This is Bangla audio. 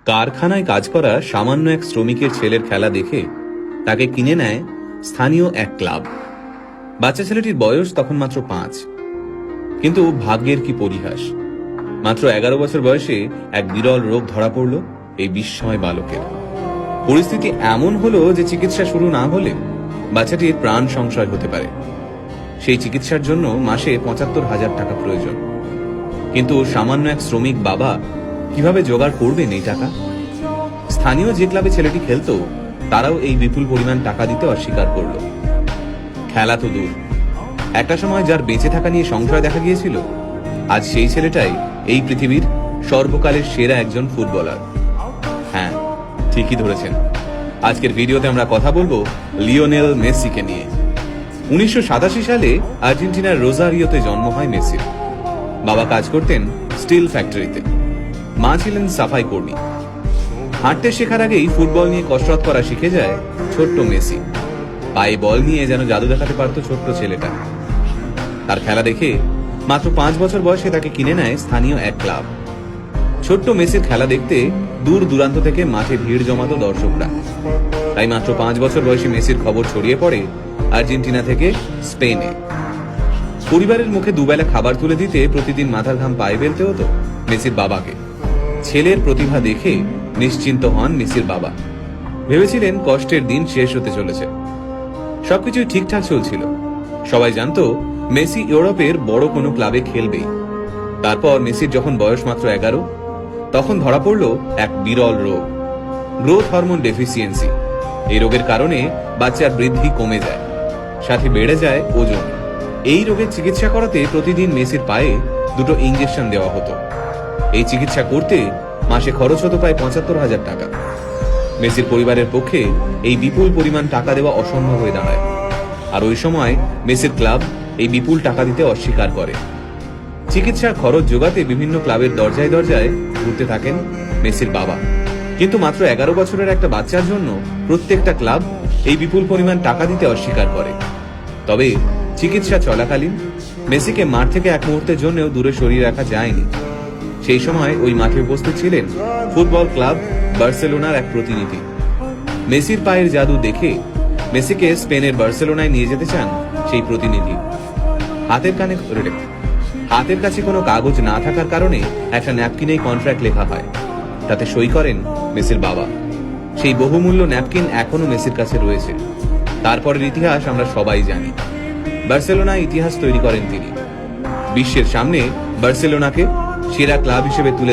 কারখানায় কাজ করা সামান্য এক শ্রমিকের ছেলের খেলা দেখে তাকে কিনে নেয় স্থানীয় এক ক্লাব। বাচ্চা ছেলেটির বয়স তখন মাত্র 5। কিন্তু ভাগ্যের কি পরিহাস, মাত্র 11 বছর বয়সে এক বিরল রোগ ধরা পড়ল এই বিস্ময় বালকের। পরিস্থিতি এমন হলো যে চিকিৎসা শুরু না হলে বাচ্চাটির প্রাণ সংশয় হতে পারে। সেই চিকিৎসার জন্য মাসে 75,000 টাকা প্রয়োজন। কিন্তু সামান্য এক শ্রমিক বাবা কিভাবে জোগাড় করবেন এই টাকা? স্থানীয় যে ক্লাবে ছেলেটি খেলতো তারাও এই বিপুল পরিমাণ টাকা দিতে অস্বীকার করল। খেলা তো দূর, একটা সময় যার বেঁচে থাকা নিয়ে সংশয় দেখা গিয়েছিল, আজ সেই ছেলেটাই এই পৃথিবীর সর্বকালের সেরা একজন ফুটবলার। হ্যাঁ, ঠিকই ধরেছেন। আজকের ভিডিওতে আমরা কথা বলবো লিওনেল মেসিকে নিয়ে। 1987 সালে আর্জেন্টিনার রোজারিওতে জন্ম হয় মেসির। বাবা কাজ করতেন স্টিল ফ্যাক্টরিতে, মা ছিলেন সাফাই কর্মী। হাঁটতে শেখার আগেই ফুটবল নিয়ে কসরত করা শিখে যায় ছোট্ট মেসি। পায়ে বল নিয়ে যেন জাদু দেখাতে পারত ছোট্ট ছেলেটা। তার খেলা দেখে মাত্র 5 বছর বয়সে তাকে কিনে নেয় স্থানীয় এক ক্লাব। ছোট্ট মেসির খেলা দেখতে দূর দূরান্ত থেকে মাঠে ভিড় জমাতো দর্শকরা। তাই মাত্র 5 বছর বয়সী মেসির খবর ছড়িয়ে পড়ে আর্জেন্টিনা থেকে স্পেনে। পরিবারের মুখে দুবেলা খাবার তুলে দিতে প্রতিদিন মাথার ঘাম পায়ে ফেলতে হতো মেসির বাবাকে। ছেলের প্রতিভা দেখে নিশ্চিন্ত হন মেসির বাবা। ভেবেছিলেন কষ্টের দিন শেষ হতে চলেছে। সবকিছুই ঠিকঠাক চলছিল। সবাই জানতো মেসি ইউরোপের বড় কোনো ক্লাবে খেলবেই। তারপর মেসির যখন বয়স মাত্র 11, তখন ধরা পড়ল এক বিরল রোগ, গ্রোথ হরমোন ডেফিসিয়েন্সি। এই রোগের কারণে বাচ্চার বৃদ্ধি কমে যায়, সাথে বেড়ে যায় ওজন। এই রোগের চিকিৎসা করাতে প্রতিদিন মেসির পায়ে 2টো ইঞ্জেকশন দেওয়া হতো। এই চিকিৎসা করতে মাসে খরচ হতো প্রায় 75,000 টাকা। মেসির পরিবারের পক্ষে এই বিপুল পরিমাণ টাকা দেওয়া অসম্ভব হয়ে দাঁড়ায়। আর ওই সময় মেসির ক্লাব এই বিপুল টাকা দিতে অস্বীকার করে। চিকিৎসার খরচ জোগাতে বিভিন্ন ক্লাবের দরজায় দরজায় ঘুরতে থাকেন মেসির বাবা। কিন্তু মাত্র 11 বছরের একটা বাচ্চার জন্য প্রত্যেকটা ক্লাব এই বিপুল পরিমাণ টাকা দিতে অস্বীকার করে। তবে চিকিৎসা চলাকালীন মেসিকে মাঠ থেকে এক মুহূর্তের জন্যও দূরে সরিয়ে রাখা যায়নি। সেই সময় ওই মাঠে উপস্থিত ছিলেন ফুটবল ক্লাব বার্সেলোনার এক প্রতিনিধি। মেসির পায়ের জাদু দেখে মেসিকে স্পেনের বার্সেলোনায় নিয়ে যেতে চান সেই প্রতিনিধি। হাতের কাছে কোনো কাগজ না থাকার কারণে একটা ন্যাপকিনেই কন্ট্রাক্ট লেখা হয়। তাতে সই করেন মেসির বাবা। সেই বহুমূল্য ন্যাপকিন এখনো মেসির কাছে রয়েছে। তারপরের ইতিহাস আমরা সবাই জানি। বার্সেলোনায় ইতিহাস তৈরি করেন তিনি। বিশ্বের সামনে বার্সেলোনাকে সেরা ক্লাব হিসেবে তুলে